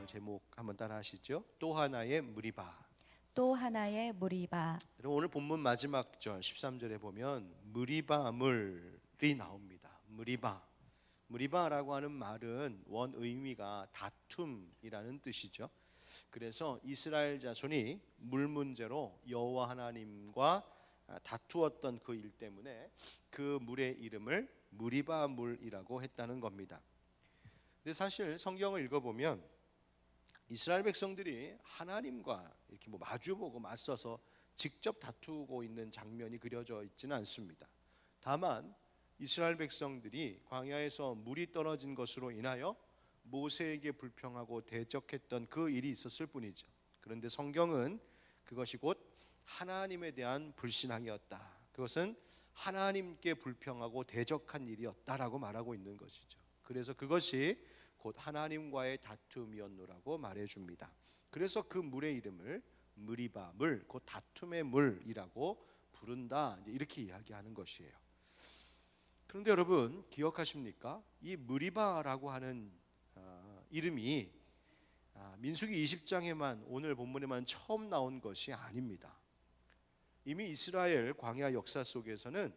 제목 한번 따라 하시죠. 또 하나의 무리바. 또 하나의 무리바. 오늘 본문 마지막 절 13절에 보면 무리바물이 나옵니다. 무리바라고 하는 말은 원 의미가 다툼이라는 뜻이죠. 그래서 이스라엘 자손이 물 문제로 여호와 하나님과 다투었던 그 일 때문에 그 물의 이름을 무리바물이라고 했다는 겁니다. 근데 사실 성경을 읽어보면 이스라엘 백성들이 하나님과 이렇게 마주보고 맞서서 직접 다투고 있는 장면이 그려져 있지는 않습니다. 다만 이스라엘 백성들이 광야에서 물이 떨어진 것으로 인하여 모세에게 불평하고 대적했던 그 일이 있었을 뿐이죠. 그런데 성경은 그것이 곧 하나님에 대한 불신앙이었다, 그것은 하나님께 불평하고 대적한 일이었다라고 말하고 있는 것이죠. 그래서 그것이 곧 하나님과의 다툼이었노라고 말해줍니다. 그래서 그 물의 이름을 무리바, 물, 곧 다툼의 물이라고 부른다, 이렇게 이야기하는 것이에요. 그런데 여러분 기억하십니까? 이 무리바라고 하는 이름이 민수기 20장에만, 오늘 본문에만 처음 나온 것이 아닙니다. 이미 이스라엘 광야 역사 속에서는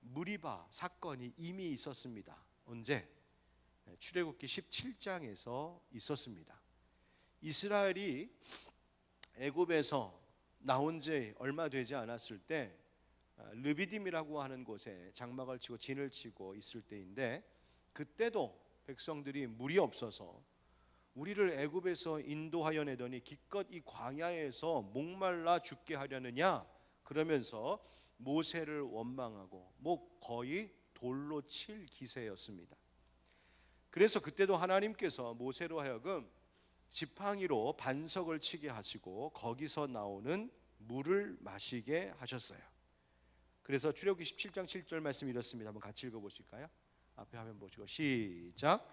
무리바 사건이 이미 있었습니다. 언제? 출애굽기 17장에서 있었습니다. 이스라엘이 애굽에서 나온 지 얼마 되지 않았을 때 르비딤이라고 하는 곳에 장막을 치고 진을 치고 있을 때인데, 그때도 백성들이 물이 없어서 우리를 애굽에서 인도하여 내더니 기껏 이 광야에서 목말라 죽게 하려느냐 그러면서 모세를 원망하고 거의 돌로 칠 기세였습니다. 그래서 그때도 하나님께서 모세로 하여금 지팡이로 반석을 치게 하시고 거기서 나오는 물을 마시게 하셨어요. 그래서 출애굽기 17장 7절 말씀 이렇습니다. 한번 같이 읽어보실까요? 앞에 화면 보시고 시작.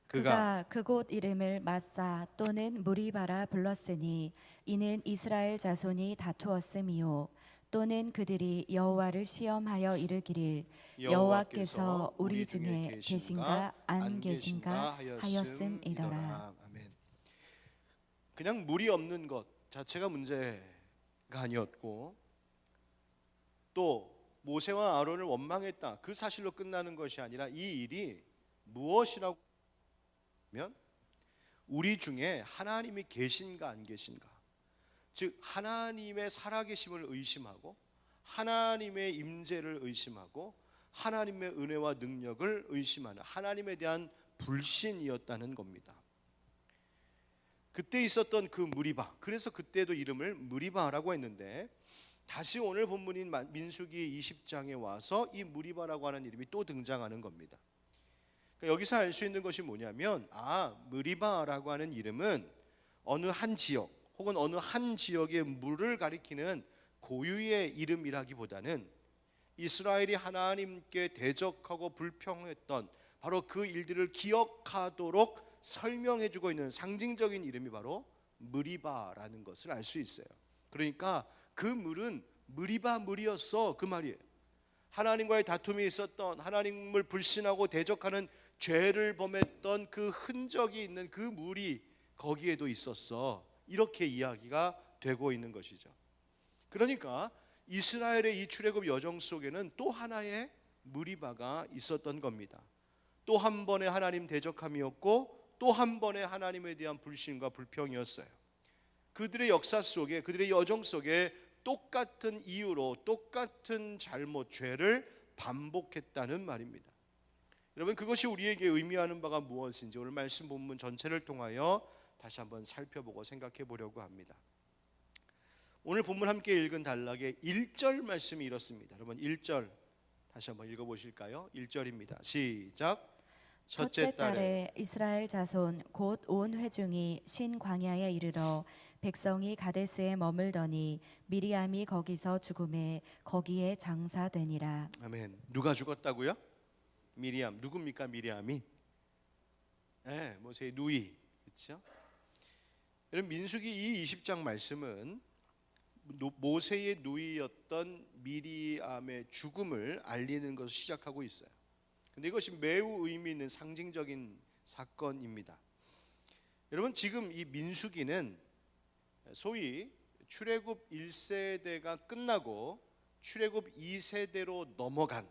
그가 그곳 이름을 마사 또는 무리바라 불렀으니 이는 이스라엘 자손이 다투었음이요, 또는 그들이 여호와를 시험하여 이르기를 여호와께서 우리 중에 계신가 안 계신가 하였음이더라. 아멘. 그냥 물이 없는 것 자체가 문제가 아니었고, 또 모세와 아론을 원망했다, 그 사실로 끝나는 것이 아니라 이 일이 무엇이라고 하면 우리 중에 하나님이 계신가 안 계신가, 즉 하나님의 살아계심을 의심하고 하나님의 임재를 의심하고 하나님의 은혜와 능력을 의심하는 하나님에 대한 불신이었다는 겁니다. 그때 있었던 그 무리바, 그래서 그때도 이름을 무리바라고 했는데, 다시 오늘 본문인 민수기 20장에 와서 이 무리바라고 하는 이름이 또 등장하는 겁니다. 그러니까 여기서 알 수 있는 것이 뭐냐면, 무리바라고 하는 이름은 어느 한 지역 혹은 어느 한 지역의 물을 가리키는 고유의 이름이라기보다는 이스라엘이 하나님께 대적하고 불평했던 바로 그 일들을 기억하도록 설명해주고 있는 상징적인 이름이 바로 무리바라는 것을 알 수 있어요. 그러니까 그 물은 무리바 물이었어, 그 말이에요. 하나님과의 다툼이 있었던, 하나님을 불신하고 대적하는 죄를 범했던 그 흔적이 있는 그 물이 거기에도 있었어, 이렇게 이야기가 되고 있는 것이죠. 그러니까 이스라엘의 이 출애굽 여정 속에는 또 하나의 무리바가 있었던 겁니다. 또 한 번의 하나님 대적함이었고 또 한 번의 하나님에 대한 불신과 불평이었어요. 그들의 역사 속에, 그들의 여정 속에 똑같은 이유로 똑같은 잘못, 죄를 반복했다는 말입니다. 여러분 그것이 우리에게 의미하는 바가 무엇인지 오늘 말씀 본문 전체를 통하여 다시 한번 살펴보고 생각해 보려고 합니다. 오늘 본문 함께 읽은 단락의 1절 말씀이 이렇습니다. 여러분 1절 다시 한번 읽어보실까요? 1절입니다. 시작. 첫째 달에 이스라엘 자손 곧 온 회중이 신 광야에 이르러 백성이 가데스에 머물더니 미리암이 거기서 죽음에 거기에 장사되니라. 아멘. 누가 죽었다고요? 미리암. 누굽니까 미리암이? 모세의 누이, 그렇죠? 여러분 민수기 이 20장 말씀은 모세의 누이였던 미리암의 죽음을 알리는 것을 시작하고 있어요. 근데 이것이 매우 의미 있는 상징적인 사건입니다. 여러분 지금 이 민수기는 소위 출애굽 1세대가 끝나고 출애굽 2세대로 넘어간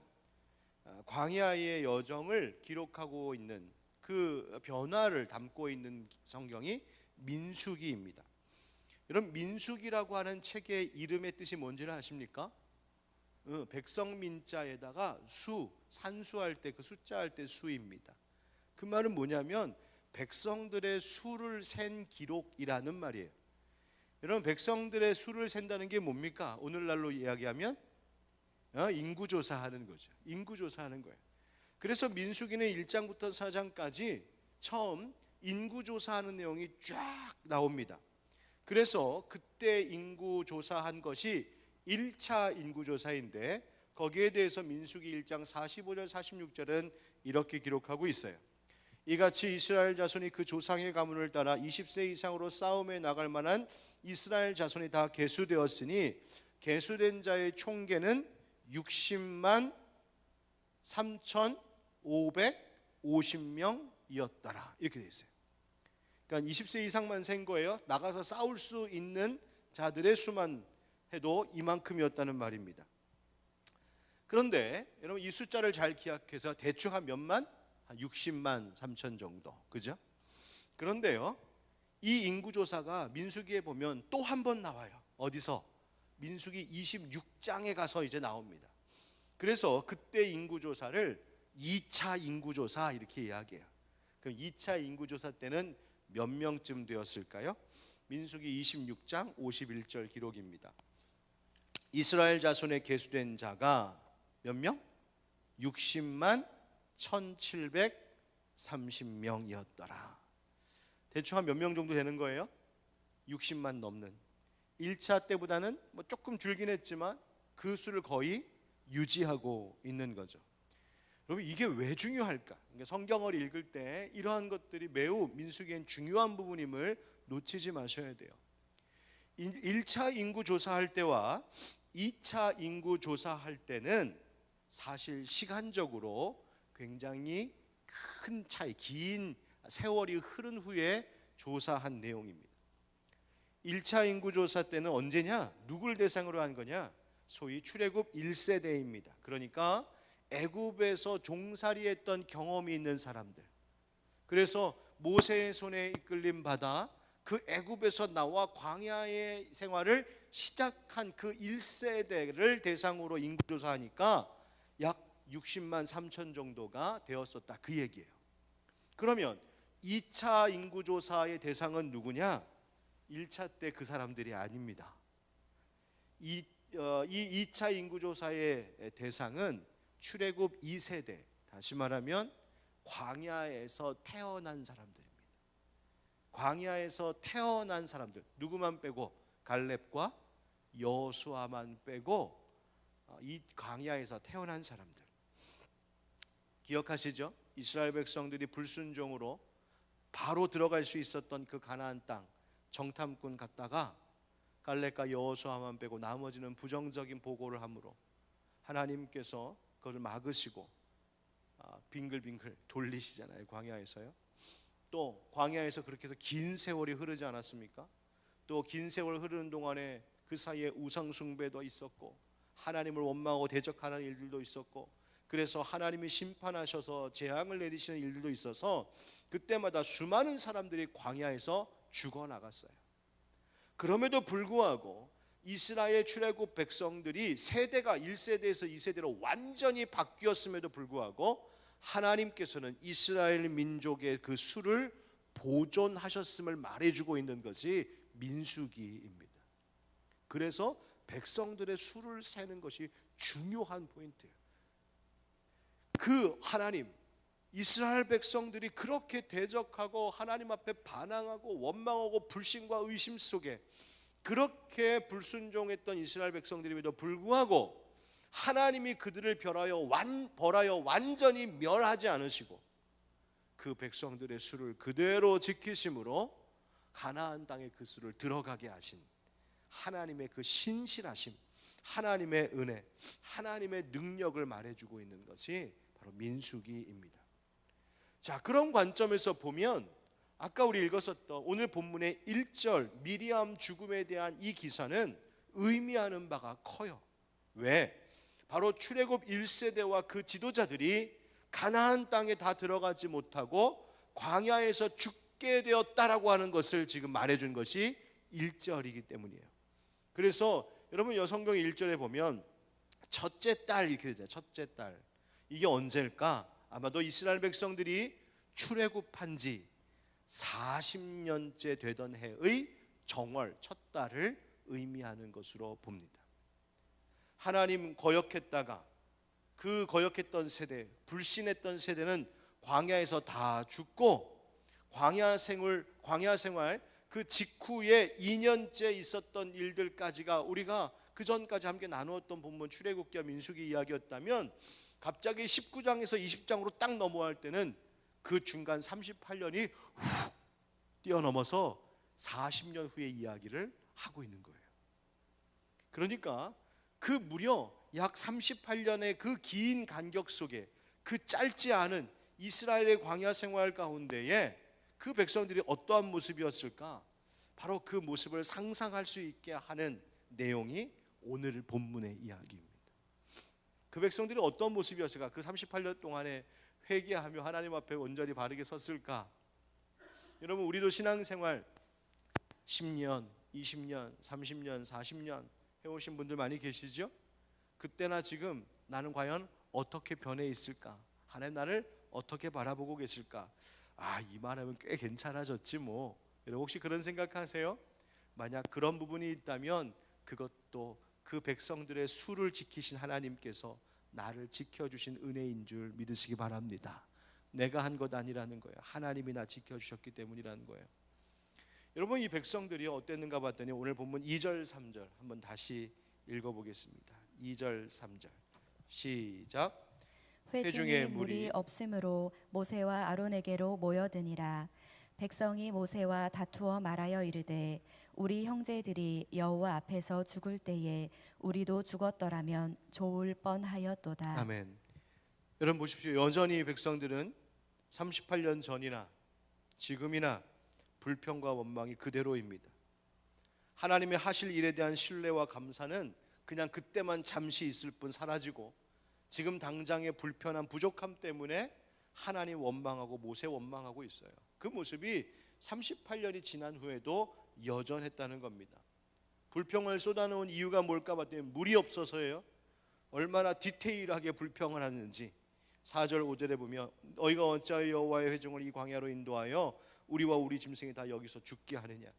광야의 여정을 기록하고 있는 그 변화를 담고 있는 성경이 민수기입니다. 여러분 민수기라고 하는 책의 이름의 뜻이 뭔지는 아십니까? 백성민자에다가 수, 산수할 때 그 숫자 할 때 수입니다. 그 말은 뭐냐면 백성들의 수를 센 기록이라는 말이에요. 여러분 백성들의 수를 센다는 게 뭡니까? 오늘날로 이야기하면 인구조사하는 거죠. 인구조사하는 거예요. 그래서 민수기는 1장부터 4장까지 처음 인구조사하는 내용이 쫙 나옵니다. 그래서 그때 인구조사한 것이 1차 인구조사인데 거기에 대해서 민수기 1장 45절 46절은 이렇게 기록하고 있어요. 이같이 이스라엘 자손이 그 조상의 가문을 따라 20세 이상으로 싸움에 나갈 만한 이스라엘 자손이 다 계수되었으니 계수된 자의 총계는 60만 3,550명이었더라. 이렇게 되어 있어요. 그러니까 20세 이상만 센 거예요. 나가서 싸울 수 있는 자들의 수만 해도 이만큼이었다는 말입니다. 그런데 여러분 이 숫자를 잘 기억해서 대충 한 몇만? 한 60만 3천 정도. 그죠? 그런데요. 이 인구조사가 민수기에 보면 또 한 번 나와요. 어디서? 민수기 26장에 가서 이제 나옵니다. 그래서 그때 인구조사를 2차 인구조사 이렇게 이야기해요. 그럼 2차 인구조사 때는 몇 명쯤 되었을까요? 민수기 26장 51절 기록입니다. 이스라엘 자손에 계수된 자가 몇 명? 60만 1730명이었더라. 대충 한 몇 명 정도 되는 거예요? 60만 넘는. 1차 때보다는 뭐 조금 줄긴 했지만 그 수를 거의 유지하고 있는 거죠. 여러분 이게 왜 중요할까? 성경을 읽을 때 이러한 것들이 매우 민수기엔 중요한 부분임을 놓치지 마셔야 돼요. 1차 인구 조사할 때와 2차 인구 조사할 때는 사실 시간적으로 굉장히 큰 차이, 긴 세월이 흐른 후에 조사한 내용입니다. 1차 인구 조사 때는 언제냐? 누굴 대상으로 한 거냐? 소위 출애굽 1세대입니다. 그러니까 애굽에서 종살이했던 경험이 있는 사람들. 그래서 모세의 손에 이끌림 받아 그 애굽에서 나와 광야의 생활을 시작한 그 1세대를 대상으로 인구조사하니까 약 60만 3천 정도가 되었었다 그 얘기예요. 그러면 2차 인구조사의 대상은 누구냐? 1차 때 그 사람들이 아닙니다. 이 2차 인구조사의 대상은 출애굽 2세대, 다시 말하면 광야에서 태어난 사람들입니다. 광야에서 태어난 사람들, 누구만 빼고? 갈렙과 여호수아만 빼고 이 광야에서 태어난 사람들. 기억하시죠? 이스라엘 백성들이 불순종으로 바로 들어갈 수 있었던 그 가나안 땅 정탐꾼 갔다가 갈렙과 여호수아만 빼고 나머지는 부정적인 보고를 함으로 하나님께서 그것을 막으시고 빙글빙글 돌리시잖아요. 광야에서요. 또 광야에서 그렇게 해서 긴 세월이 흐르지 않았습니까? 또 긴 세월 흐르는 동안에 그 사이에 우상 숭배도 있었고 하나님을 원망하고 대적하는 일들도 있었고 그래서 하나님이 심판하셔서 재앙을 내리시는 일들도 있어서 그때마다 수많은 사람들이 광야에서 죽어나갔어요. 그럼에도 불구하고 이스라엘 출애굽 백성들이 세대가 1세대에서 2세대로 완전히 바뀌었음에도 불구하고 하나님께서는 이스라엘 민족의 그 수를 보존하셨음을 말해주고 있는 것이 민수기입니다. 그래서 백성들의 수를 세는 것이 중요한 포인트예요. 그 하나님, 이스라엘 백성들이 그렇게 대적하고 하나님 앞에 반항하고 원망하고 불신과 의심 속에 그렇게 불순종했던 이스라엘 백성들임에도 불구하고 하나님이 그들을 벌하여 완전히 멸하지 않으시고 그 백성들의 수를 그대로 지키심으로 가나안 땅의 그 수를 들어가게 하신 하나님의 그 신실하심, 하나님의 은혜, 하나님의 능력을 말해주고 있는 것이 바로 민수기입니다. 자, 그런 관점에서 보면 아까 우리 읽었었던 오늘 본문의 1절 미리암 죽음에 대한 이 기사는 의미하는 바가 커요. 왜? 바로 출애굽 1세대와 그 지도자들이 가나안 땅에 다 들어가지 못하고 광야에서 죽게 되었다라고 하는 것을 지금 말해준 것이 1절이기 때문이에요. 그래서 여러분 성경 1절에 보면 첫째 딸 이렇게 되잖아요. 첫째 딸. 이게 언제일까? 아마도 이스라엘 백성들이 출애굽한 지 40년째 되던 해의 정월 첫 달을 의미하는 것으로 봅니다. 하나님 거역했다가 그 거역했던 세대, 불신했던 세대는 광야에서 다 죽고 광야 생활 그 직후에 2년째 있었던 일들까지가 우리가 그 전까지 함께 나누었던 본문 출애굽기와 민수기 이야기였다면 갑자기 19장에서 20장으로 딱 넘어갈 때는 그 중간 38년이 훅 뛰어넘어서 40년 후의 이야기를 하고 있는 거예요. 그러니까 그 무려 약 38년의 그 긴 간격 속에 그 짧지 않은 이스라엘의 광야 생활 가운데에 그 백성들이 어떠한 모습이었을까? 바로 그 모습을 상상할 수 있게 하는 내용이 오늘 본문의 이야기입니다. 그 백성들이 어떤 모습이었을까? 그 38년 동안에 회개하며 하나님 앞에 온전히 바르게 섰을까? 여러분 우리도 신앙생활 10년, 20년, 30년, 40년 해오신 분들 많이 계시죠? 그때나 지금 나는 과연 어떻게 변해 있을까? 하나님 나를 어떻게 바라보고 계실까? 이 말하면 꽤 괜찮아졌지 뭐. 여러분 혹시 그런 생각하세요? 만약 그런 부분이 있다면 그것도 그 백성들의 수를 지키신 하나님께서 나를 지켜주신 은혜인 줄 믿으시기 바랍니다. 내가 한 것 아니라는 거예요. 하나님이 나 지켜주셨기 때문이라는 거예요. 여러분 이 백성들이 어땠는가 봤더니 오늘 본문 2절 3절 한번 다시 읽어보겠습니다. 2절 3절 시작. 회중에 물이 없으므로 모세와 아론에게로 모여드니라. 백성이 모세와 다투어 말하여 이르되 우리 형제들이 여호와 앞에서 죽을 때에 우리도 죽었더라면 좋을 뻔하였도다. 아멘. 여러분 보십시오. 여전히 백성들은 38년 전이나 지금이나 불평과 원망이 그대로입니다. 하나님의 하실 일에 대한 신뢰와 감사는 그냥 그때만 잠시 있을 뿐 사라지고 지금 당장의 불편한 부족함 때문에 하나님 원망하고 모세 원망하고 있어요. 그 모습이 38년이 지난 후에도 여전했다는 겁니다. 불평을 쏟아놓은 이유가 뭘까 봤더니 물이 없어서예요. 얼마나 디테일하게 불평을 하는지 4절 5절에 보면 너희가 어찌하여 여호와의 회중을 이 광야로 인도하여 우리와 우리 짐승이 다 여기서 죽게 하느냐?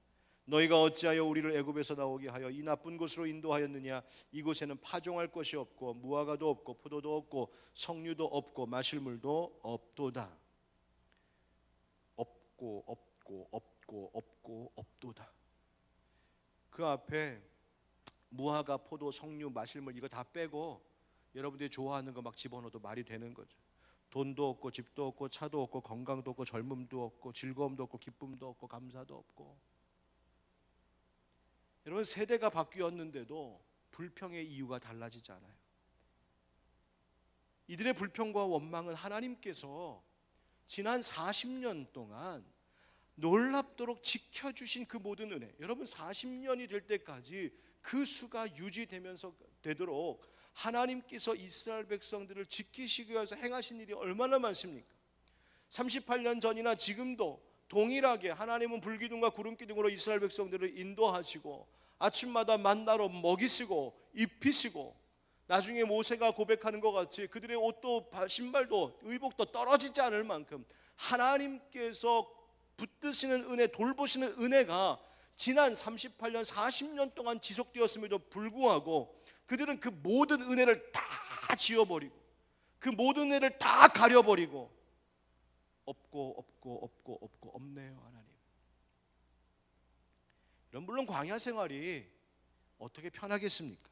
너희가 어찌하여 우리를 애굽에서 나오게 하여 이 나쁜 곳으로 인도하였느냐? 이곳에는 파종할 것이 없고 무화과도 없고 포도도 없고 석류도 없고 마실 물도 없도다. 없고 없도다. 그 앞에 무화과, 포도, 석류, 마실 물 이거 다 빼고 여러분들이 좋아하는 거 막 집어넣어도 말이 되는 거죠. 돈도 없고 집도 없고 차도 없고 건강도 없고 젊음도 없고 즐거움도 없고 기쁨도 없고 감사도 없고. 여러분 세대가 바뀌었는데도 불평의 이유가 달라지지 않아요. 이들의 불평과 원망은 하나님께서 지난 40년 동안 놀랍도록 지켜주신 그 모든 은혜, 여러분 40년이 될 때까지 그 수가 유지되면서 되도록 하나님께서 이스라엘 백성들을 지키시기 위해서 행하신 일이 얼마나 많습니까? 38년 전이나 지금도 동일하게 하나님은 불기둥과 구름기둥으로 이스라엘 백성들을 인도하시고 아침마다 만나로 먹이시고 입히시고 나중에 모세가 고백하는 것 같이 그들의 옷도 신발도 의복도 떨어지지 않을 만큼 하나님께서 붙드시는 은혜, 돌보시는 은혜가 지난 38년, 40년 동안 지속되었음에도 불구하고 그들은 그 모든 은혜를 다 지워버리고 그 모든 은혜를 다 가려버리고 없고 없네요 하나님. 이런 물론 광야 생활이 어떻게 편하겠습니까?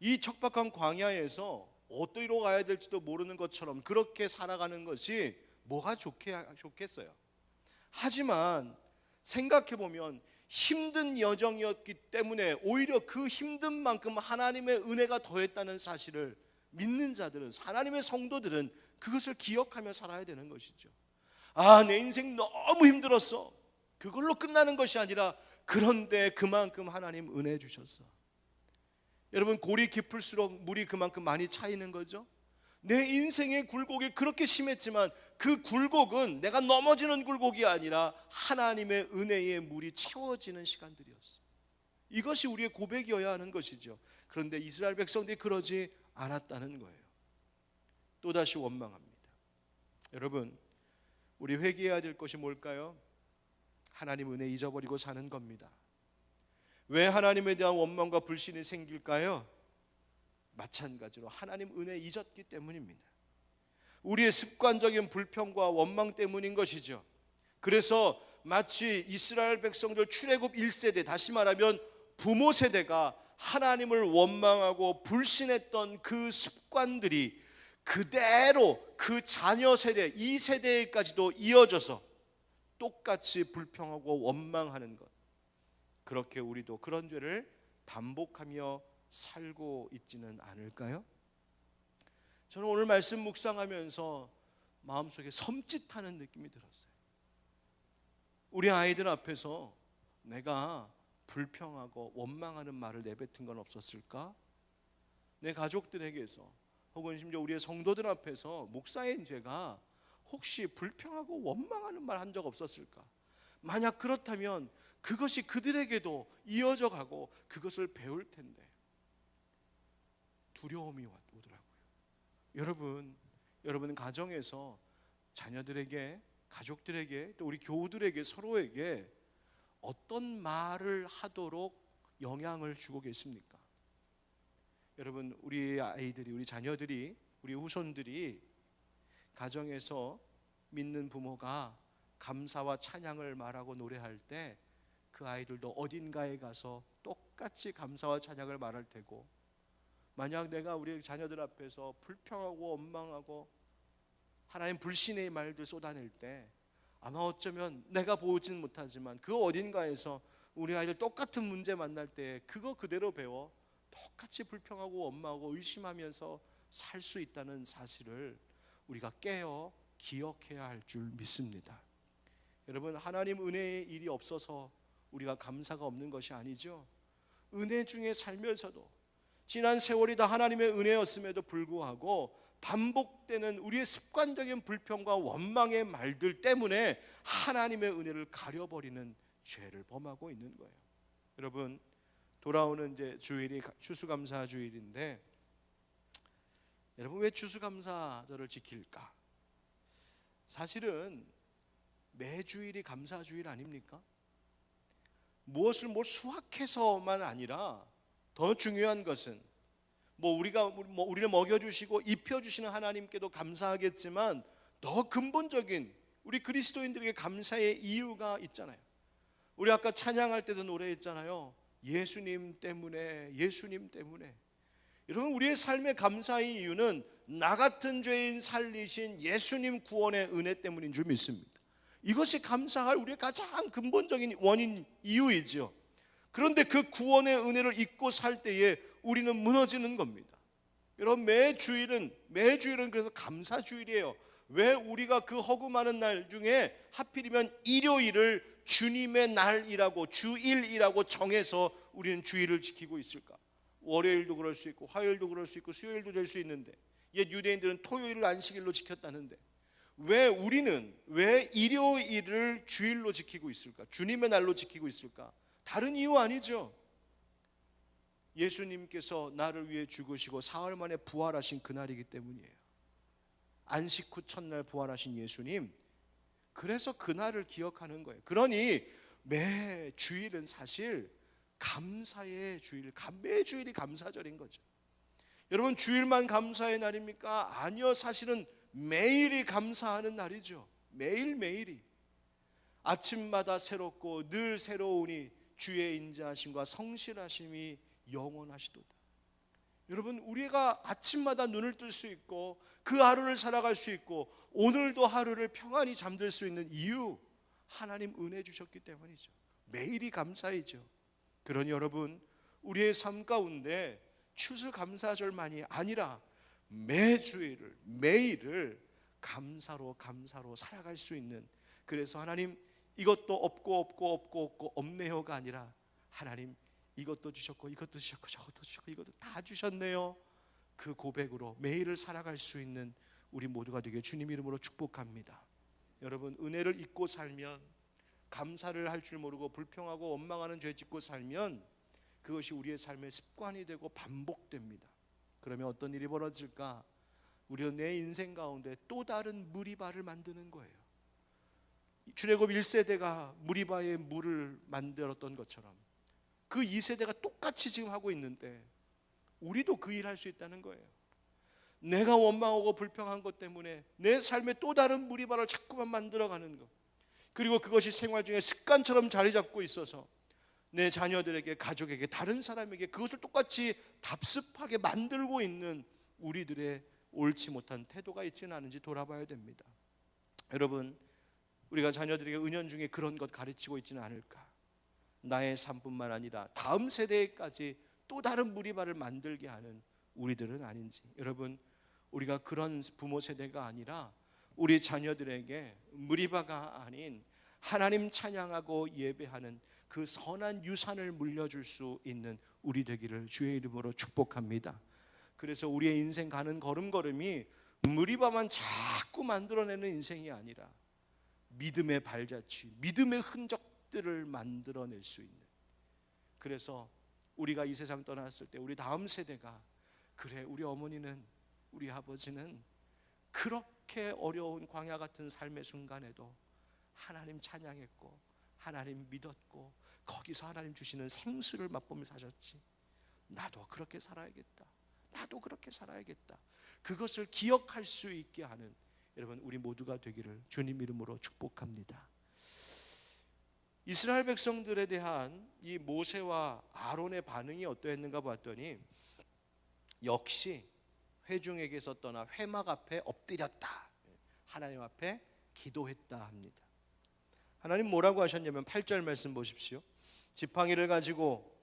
이 척박한 광야에서 어디로 가야 될지도 모르는 것처럼 그렇게 살아가는 것이 뭐가 좋겠어요. 하지만 생각해보면 힘든 여정이었기 때문에 오히려 그 힘든 만큼 하나님의 은혜가 더했다는 사실을 믿는 자들은, 하나님의 성도들은 그것을 기억하며 살아야 되는 것이죠. 내 인생 너무 힘들었어. 그걸로 끝나는 것이 아니라 그런데 그만큼 하나님 은혜 주셨어. 여러분, 골이 깊을수록 물이 그만큼 많이 차이는 거죠. 내 인생의 굴곡이 그렇게 심했지만 그 굴곡은 내가 넘어지는 굴곡이 아니라 하나님의 은혜의 물이 채워지는 시간들이었어. 이것이 우리의 고백이어야 하는 것이죠. 그런데 이스라엘 백성들이 그러지 않았다는 거예요. 또다시 원망합니다. 여러분, 우리 회개해야 될 것이 뭘까요? 하나님 은혜 잊어버리고 사는 겁니다. 왜 하나님에 대한 원망과 불신이 생길까요? 마찬가지로 하나님 은혜 잊었기 때문입니다. 우리의 습관적인 불평과 원망 때문인 것이죠. 그래서 마치 이스라엘 백성들 출애굽 1세대, 다시 말하면 부모 세대가 하나님을 원망하고 불신했던 그 습관들이 그대로 그 자녀 세대, 이 세대까지도 이어져서 똑같이 불평하고 원망하는 것, 그렇게 우리도 그런 죄를 반복하며 살고 있지는 않을까요? 저는 오늘 말씀 묵상하면서 마음속에 섬찟하는 느낌이 들었어요. 우리 아이들 앞에서 내가 불평하고 원망하는 말을 내뱉은 건 없었을까? 내 가족들에게서 혹은 심지어 우리의 성도들 앞에서 목사인 제가 혹시 불평하고 원망하는 말 한 적 없었을까? 만약 그렇다면 그것이 그들에게도 이어져 가고 그것을 배울 텐데 두려움이 오더라고요. 여러분 가정에서 자녀들에게, 가족들에게, 또 우리 교우들에게, 서로에게 어떤 말을 하도록 영향을 주고 계십니까? 여러분, 우리 아이들이, 우리 자녀들이, 우리 후손들이 가정에서 믿는 부모가 감사와 찬양을 말하고 노래할 때 그 아이들도 어딘가에 가서 똑같이 감사와 찬양을 말할 테고, 만약 내가 우리 자녀들 앞에서 불평하고 원망하고 하나님 불신의 말들 쏟아낼 때 아마 어쩌면 내가 보지는 못하지만 그 어딘가에서 우리 아이들 똑같은 문제 만날 때 그거 그대로 배워 똑같이 불평하고 원망하고 의심하면서 살 수 있다는 사실을 우리가 깨어 기억해야 할 줄 믿습니다. 여러분, 하나님 은혜의 일이 없어서 우리가 감사가 없는 것이 아니죠. 은혜 중에 살면서도 지난 세월이 다 하나님의 은혜였음에도 불구하고 반복되는 우리의 습관적인 불평과 원망의 말들 때문에 하나님의 은혜를 가려버리는 죄를 범하고 있는 거예요. 여러분, 돌아오는 이제 주일이 추수감사 주일인데, 여러분 왜 추수감사절을 지킬까? 사실은 매주일이 감사주일 아닙니까? 무엇을 수확해서만 아니라 더 중요한 것은 우리를 먹여주시고 입혀주시는 하나님께도 감사하겠지만 더 근본적인 우리 그리스도인들에게 감사의 이유가 있잖아요. 우리 아까 찬양할 때도 노래했잖아요. 예수님 때문에, 예수님 때문에. 여러분, 우리의 삶의 감사의 이유는 나 같은 죄인 살리신 예수님 구원의 은혜 때문인 줄 믿습니다. 이것이 감사할 우리의 가장 근본적인 원인, 이유이죠. 그런데 그 구원의 은혜를 잊고 살 때에 우리는 무너지는 겁니다. 여러분, 매주일은 그래서 감사주일이에요. 왜 우리가 그 허구 많은 날 중에 하필이면 일요일을 주님의 날이라고, 주일이라고 정해서 우리는 주일을 지키고 있을까? 월요일도 그럴 수 있고 화요일도 그럴 수 있고 수요일도 될 수 있는데, 옛 유대인들은 토요일을 안식일로 지켰다는데 왜 우리는 왜 일요일을 주일로 지키고 있을까? 주님의 날로 지키고 있을까? 다른 이유 아니죠. 예수님께서 나를 위해 죽으시고 사흘 만에 부활하신 그날이기 때문이에요. 안식 후 첫날 부활하신 예수님, 그래서 그날을 기억하는 거예요. 그러니 매 주일은 사실 감사의 주일, 매주일이 감사절인 거죠. 여러분, 주일만 감사의 날입니까? 아니요, 사실은 매일이 감사하는 날이죠. 매일매일이 아침마다 새롭고 늘 새로우니 주의 인자하심과 성실하심이 영원하시도다. 여러분, 우리가 아침마다 눈을 뜰 수 있고 그 하루를 살아갈 수 있고 오늘도 하루를 평안히 잠들 수 있는 이유, 하나님 은혜 주셨기 때문이죠. 매일이 감사이죠. 그러니 여러분, 우리의 삶 가운데 추수감사절만이 아니라 매주일을, 매일을 감사로 살아갈 수 있는, 그래서 하나님 이것도 없고 없네요가 아니라 하나님 이것도 주셨고 이것도 주셨고 저것도 주셨고 이것도 다 주셨네요, 그 고백으로 매일을 살아갈 수 있는 우리 모두가 되게 주님 이름으로 축복합니다. 여러분, 은혜를 잊고 살면, 감사를 할 줄 모르고 불평하고 원망하는 죄 짓고 살면 그것이 우리의 삶의 습관이 되고 반복됩니다. 그러면 어떤 일이 벌어질까? 우리는 내 인생 가운데 또 다른 무리바를 만드는 거예요. 출애굽 1세대가 무리바의 물을 만들었던 것처럼 그 2세대가 똑같이 지금 하고 있는데 우리도 그 일을 할 수 있다는 거예요. 내가 원망하고 불평한 것 때문에 내 삶에 또 다른 무리바를 자꾸만 만들어가는 것, 그리고 그것이 생활 중에 습관처럼 자리 잡고 있어서 내 자녀들에게, 가족에게, 다른 사람에게 그것을 똑같이 답습하게 만들고 있는 우리들의 옳지 못한 태도가 있지는 않은지 돌아봐야 됩니다. 여러분, 우리가 자녀들에게 은연중에 그런 것 가르치고 있지는 않을까? 나의 삶뿐만 아니라 다음 세대까지 또 다른 무리바를 만들게 하는 우리들은 아닌지. 여러분, 우리가 그런 부모 세대가 아니라 우리 자녀들에게 무리바가 아닌 하나님 찬양하고 예배하는 그 선한 유산을 물려줄 수 있는 우리 되기를 주의 이름으로 축복합니다. 그래서 우리의 인생 가는 걸음걸음이 무리바만 자꾸 만들어내는 인생이 아니라 믿음의 발자취, 믿음의 흔적들을 만들어낼 수 있는, 그래서 우리가 이 세상 떠났을 때 우리 다음 세대가, 그래 우리 어머니는, 우리 아버지는 그렇게 어려운 광야 같은 삶의 순간에도 하나님 찬양했고 하나님 믿었고 거기서 하나님 주시는 생수를 맛보며 사셨지, 나도 그렇게 살아야겠다, 나도 그렇게 살아야겠다, 그것을 기억할 수 있게 하는 여러분 우리 모두가 되기를 주님 이름으로 축복합니다. 이스라엘 백성들에 대한 이 모세와 아론의 반응이 어떠했는가 봤더니 역시 회중에게서 떠나 회막 앞에 엎드렸다, 하나님 앞에 기도했다 합니다. 하나님 뭐라고 하셨냐면 8절 말씀 보십시오. 지팡이를 가지고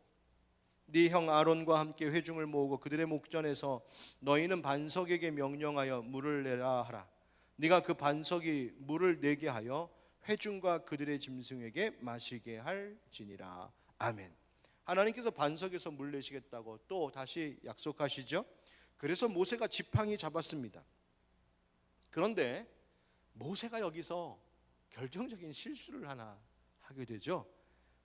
네 형 아론과 함께 회중을 모으고 그들의 목전에서 너희는 반석에게 명령하여 물을 내라 하라. 네가 그 반석이 물을 내게 하여 회중과 그들의 짐승에게 마시게 할지니라. 아멘. 하나님께서 반석에서 물 내시겠다고 또 다시 약속하시죠. 그래서 모세가 지팡이 잡았습니다. 그런데 모세가 여기서 결정적인 실수를 하나 하게 되죠.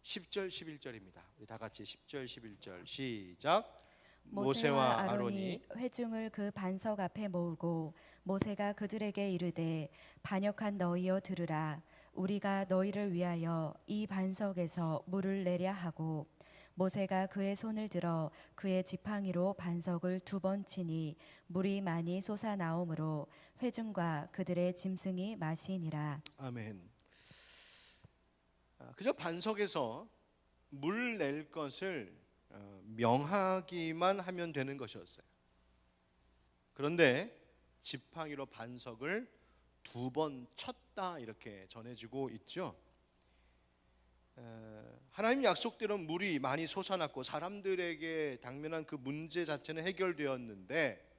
10절 11절입니다. 우리 다 같이 10절 11절 시작. 모세와 아론이 회중을 그 반석 앞에 모으고 모세가 그들에게 이르되 반역한 너희여 들으라. 우리가 너희를 위하여 이 반석에서 물을 내랴 하고 모세가 그의 손을 들어 그의 지팡이로 반석을 2번 치니 물이 많이 솟아나오므로 회중과 그들의 짐승이 마시니라. 아멘. 그저 반석에서 물 낼 것을 명하기만 하면 되는 것이었어요. 그런데 지팡이로 반석을 2번 쳤다 이렇게 전해지고 있죠. 하나님 약속대로 물이 많이 솟아났고 사람들에게 당면한 그 문제 자체는 해결되었는데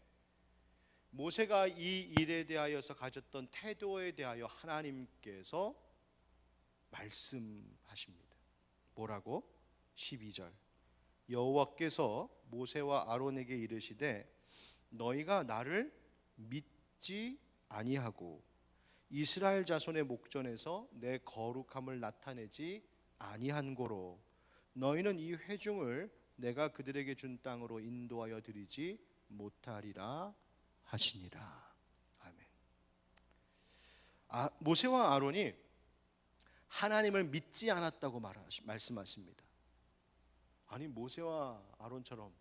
모세가 이 일에 대하여서 가졌던 태도에 대하여 하나님께서 말씀하십니다. 뭐라고? 12절. 여호와께서 모세와 아론에게 이르시되 너희가 나를 믿지 아니하고 이스라엘 자손의 목전에서 내 거룩함을 나타내지 아니한 고로 너희는 이 회중을 내가 그들에게 준 땅으로 인도하여 드리지 못하리라 하시니라. 아멘. 모세와 아론이 하나님을 믿지 않았다고 말씀하십니다. 아니 모세와 아론처럼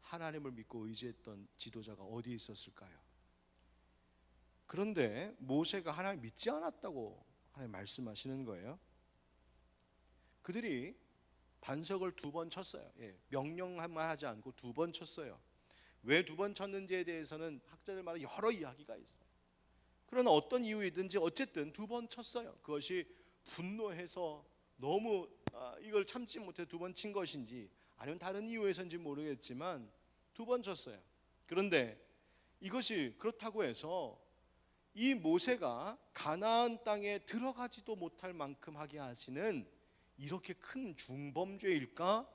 하나님을 믿고 의지했던 지도자가 어디 있었을까요? 그런데 모세가 하나님 믿지 않았다고 하나님 말씀하시는 거예요. 그들이 반석을 2번 쳤어요. 명령만 하지 않고 2번 쳤어요. 왜 2번 쳤는지에 대해서는 학자들마다 여러 이야기가 있어요. 그러나 어떤 이유이든지 어쨌든 2번 쳤어요. 그것이 분노해서 너무 이걸 참지 못해 2번 친 것인지 아니면 다른 이유에서인지 모르겠지만 2번 쳤어요. 그런데 이것이 그렇다고 해서 이 모세가 가나안 땅에 들어가지도 못할 만큼 하게 하시는 이렇게 큰 중범죄일까?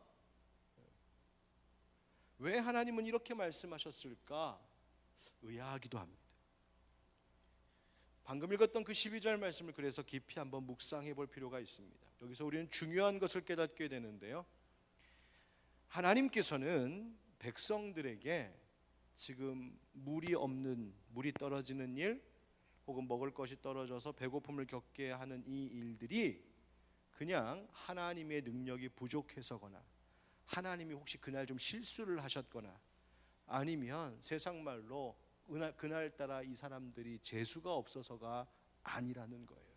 왜 하나님은 이렇게 말씀하셨을까? 의아하기도 합니다. 방금 읽었던 그 12절 말씀을 그래서 깊이 한번 묵상해 볼 필요가 있습니다. 여기서 우리는 중요한 것을 깨닫게 되는데요, 하나님께서는 백성들에게 지금 물이 떨어지는 일, 혹은 먹을 것이 떨어져서 배고픔을 겪게 하는 이 일들이 그냥 하나님의 능력이 부족해서거나, 하나님이 혹시 그날 좀 실수를 하셨거나, 아니면 세상 말로 그날따라 이 사람들이 재수가 없어서가 아니라는 거예요.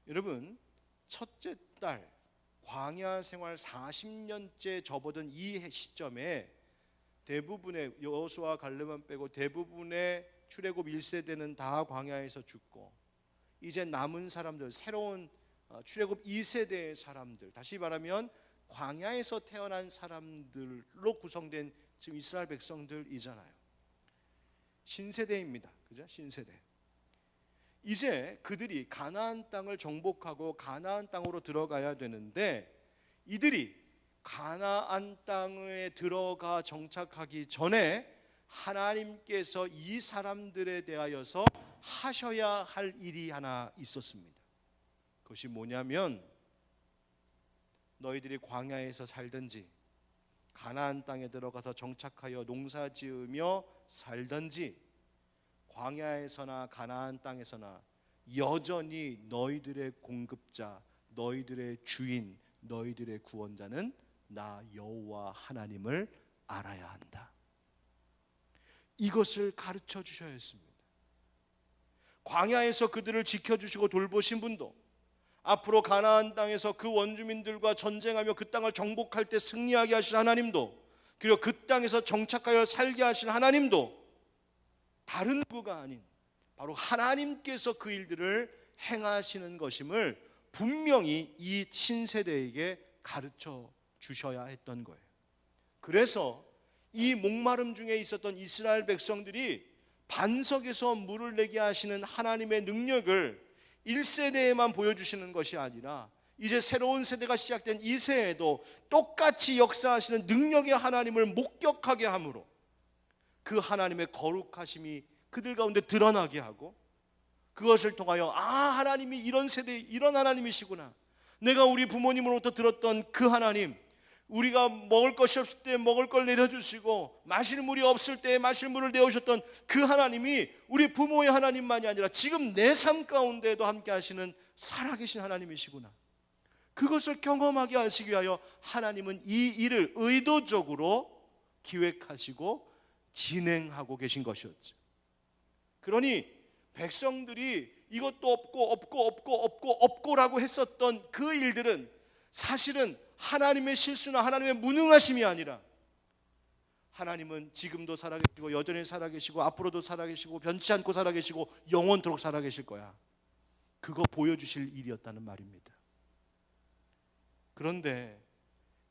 여러분, 첫째 딸 광야 생활 40년째 접어든 이 시점에 대부분의, 여호수아 갈렙만 빼고 대부분의 출애굽 1세대는 다 광야에서 죽고, 이제 남은 사람들, 새로운 출애굽 2세대의 사람들, 다시 말하면 광야에서 태어난 사람들로 구성된 지금 이스라엘 백성들이잖아요. 신세대입니다. 그죠? 신세대. 이제 그들이 가나안 땅을 정복하고 가나안 땅으로 들어가야 되는데, 이들이 가나안 땅에 들어가 정착하기 전에 하나님께서 이 사람들에 대하여서 하셔야 할 일이 하나 있었습니다. 그것이 뭐냐면, 너희들이 광야에서 살든지 가나안 땅에 들어가서 정착하여 농사지으며 살든지, 광야에서나 가나안 땅에서나 여전히 너희들의 공급자, 너희들의 주인, 너희들의 구원자는 나 여호와 하나님을 알아야 한다. 이것을 가르쳐 주셔야 했습니다. 광야에서 그들을 지켜주시고 돌보신 분도, 앞으로 가나안 땅에서 그 원주민들과 전쟁하며 그 땅을 정복할 때 승리하게 하실 하나님도, 그리고 그 땅에서 정착하여 살게 하실 하나님도 다른 누구가 아닌 바로 하나님께서 그 일들을 행하시는 것임을 분명히 이 신세대에게 가르쳐 주셔야 했던 거예요. 그래서 이 목마름 중에 있었던 이스라엘 백성들이 반석에서 물을 내게 하시는 하나님의 능력을 1세대에만 보여주시는 것이 아니라, 이제 새로운 세대가 시작된 이 세에도 똑같이 역사하시는 능력의 하나님을 목격하게 함으로 그 하나님의 거룩하심이 그들 가운데 드러나게 하고, 그것을 통하여 하나님이 이런 세대, 이런 하나님이시구나, 내가 우리 부모님으로부터 들었던 그 하나님, 우리가 먹을 것이 없을 때 먹을 걸 내려주시고 마실 물이 없을 때 마실 물을 내어주셨던 그 하나님이 우리 부모의 하나님만이 아니라 지금 내 삶 가운데도 함께 하시는 살아계신 하나님이시구나, 그것을 경험하게 하시기 위하여 하나님은 이 일을 의도적으로 기획하시고 진행하고 계신 것이었죠. 그러니 백성들이 이것도 없고라고 했었던 그 일들은 사실은 하나님의 실수나 하나님의 무능하심이 아니라, 하나님은 지금도 살아계시고 여전히 살아계시고 앞으로도 살아계시고 변치 않고 살아계시고 영원토록 살아계실 거야, 그거 보여주실 일이었다는 말입니다. 그런데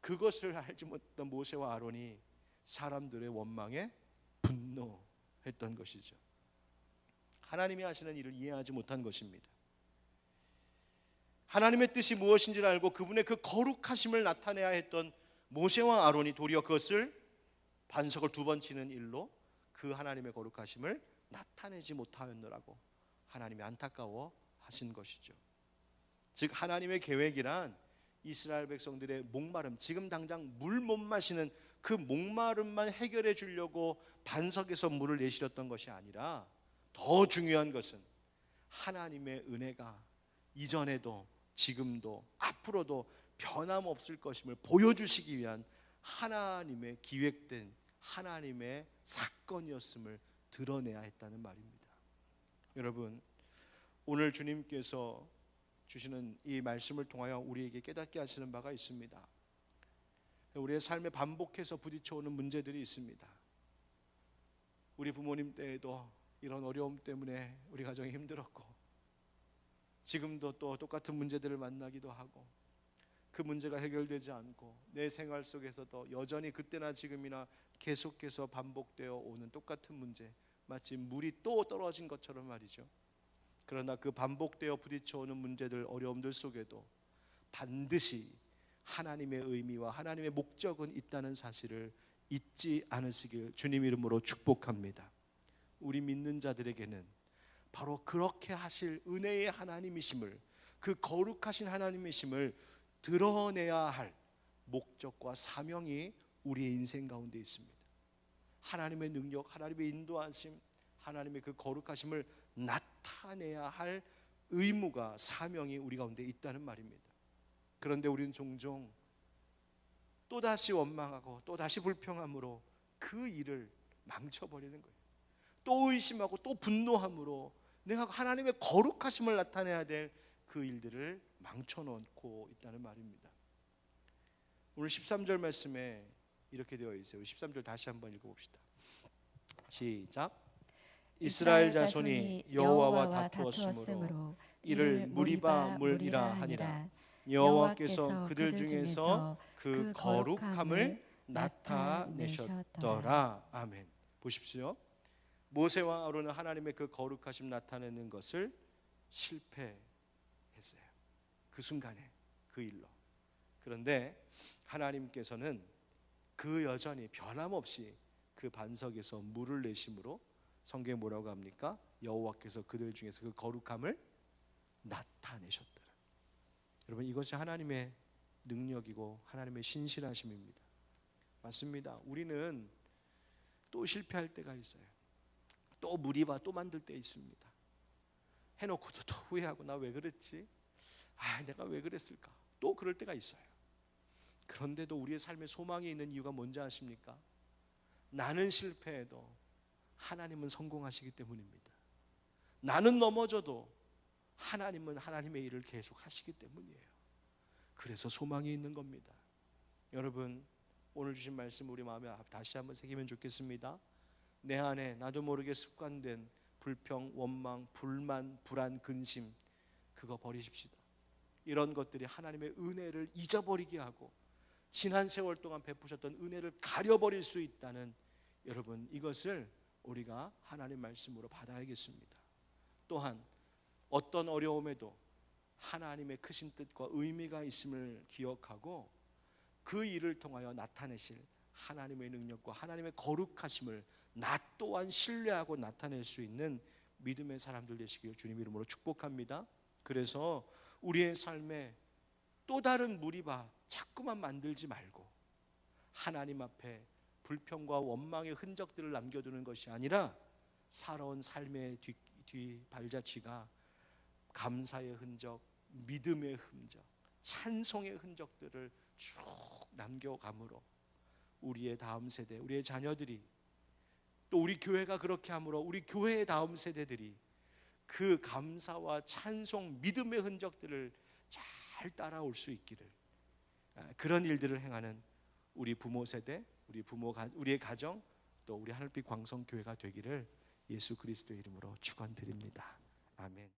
그것을 알지 못했던 모세와 아론이 사람들의 원망에 분노했던 것이죠. 하나님이 하시는 일을 이해하지 못한 것입니다. 하나님의 뜻이 무엇인지를 알고 그분의 그 거룩하심을 나타내야 했던 모세와 아론이 도리어 그것을 반석을 2번 치는 일로 그 하나님의 거룩하심을 나타내지 못하였느라고 하나님이 안타까워 하신 것이죠. 즉 하나님의 계획이란 이스라엘 백성들의 목마름, 지금 당장 물 못 마시는 그 목마름만 해결해 주려고 반석에서 물을 내실었던 것이 아니라, 더 중요한 것은 하나님의 은혜가 이전에도 지금도 앞으로도 변함없을 것임을 보여주시기 위한 하나님의 기획된 하나님의 사건이었음을 드러내야 했다는 말입니다. 여러분, 오늘 주님께서 주시는 이 말씀을 통하여 우리에게 깨닫게 하시는 바가 있습니다. 우리의 삶에 반복해서 부딪혀오는 문제들이 있습니다. 우리 부모님 때에도 이런 어려움 때문에 우리 가정이 힘들었고, 지금도 또 똑같은 문제들을 만나기도 하고, 그 문제가 해결되지 않고 내 생활 속에서도 여전히 그때나 지금이나 계속해서 반복되어 오는 똑같은 문제, 마치 물이 또 떨어진 것처럼 말이죠. 그러나 그 반복되어 부딪혀오는 문제들, 어려움들 속에도 반드시 하나님의 의미와 하나님의 목적은 있다는 사실을 잊지 않으시길 주님 이름으로 축복합니다. 우리 믿는 자들에게는 바로 그렇게 하실 은혜의 하나님이심을, 그 거룩하신 하나님이심을 드러내야 할 목적과 사명이 우리의 인생 가운데 있습니다. 하나님의 능력, 하나님의 인도하심, 하나님의 그 거룩하심을 나타내야 할 의무가, 사명이 우리 가운데 있다는 말입니다. 그런데 우리는 종종 또다시 원망하고 또다시 불평함으로 그 일을 망쳐버리는 거예요. 또 의심하고 또 분노함으로 내가 하나님의 거룩하심을 나타내야 될 그 일들을 망쳐놓고 있다는 말입니다. 오늘 13절 말씀에 이렇게 되어 있어요. 13절 다시 한번 읽어봅시다. 시작. 이스라엘 자손이 여호와와 다투었으므로 이를 무리바 물이라 하니라. 여호와께서 그들 중에서 그 거룩함을 나타내셨더라. 아멘. 보십시오. 모세와 아론은 하나님의 그 거룩하심 나타내는 것을 실패했어요. 그 순간에, 그 일로. 그런데 하나님께서는 그 여전히 변함없이 그 반석에서 물을 내심으로 성경에 뭐라고 합니까? 여호와께서 그들 중에서 그 거룩함을 나타내셨더라. 여러분, 이것이 하나님의 능력이고 하나님의 신실하심입니다. 맞습니다. 우리는 또 실패할 때가 있어요. 또 무리바 또 만들 때 있습니다. 해놓고도 또 후회하고 나 왜 그랬지? 내가 왜 그랬을까? 또 그럴 때가 있어요. 그런데도 우리의 삶에 소망이 있는 이유가 뭔지 아십니까? 나는 실패해도 하나님은 성공하시기 때문입니다. 나는 넘어져도 하나님은 하나님의 일을 계속 하시기 때문이에요. 그래서 소망이 있는 겁니다. 여러분, 오늘 주신 말씀 우리 마음에 다시 한번 새기면 좋겠습니다. 내 안에 나도 모르게 습관된 불평, 원망, 불만, 불안, 근심, 그거 버리십시다. 이런 것들이 하나님의 은혜를 잊어버리게 하고 지난 세월 동안 베푸셨던 은혜를 가려버릴 수 있다는, 여러분, 이것을 우리가 하나님 말씀으로 받아야겠습니다. 또한 어떤 어려움에도 하나님의 크신 뜻과 의미가 있음을 기억하고 그 일을 통하여 나타내실 하나님의 능력과 하나님의 거룩하심을 나 또한 신뢰하고 나타낼 수 있는 믿음의 사람들 되시길 주님 이름으로 축복합니다. 그래서 우리의 삶에 또 다른 무리바 자꾸만 만들지 말고 하나님 앞에 불평과 원망의 흔적들을 남겨두는 것이 아니라 살아온 삶의 뒤 발자취가 감사의 흔적, 믿음의 흔적, 찬송의 흔적들을 쭉 남겨감으로 우리의 다음 세대, 우리의 자녀들이, 또 우리 교회가 그렇게 함으로 우리 교회의 다음 세대들이 그 감사와 찬송, 믿음의 흔적들을 잘 따라올 수 있기를, 그런 일들을 행하는 우리 부모 세대, 우리의 가정, 또 우리 하늘빛 광성교회가 되기를 예수 그리스도의 이름으로 축원드립니다. 아멘.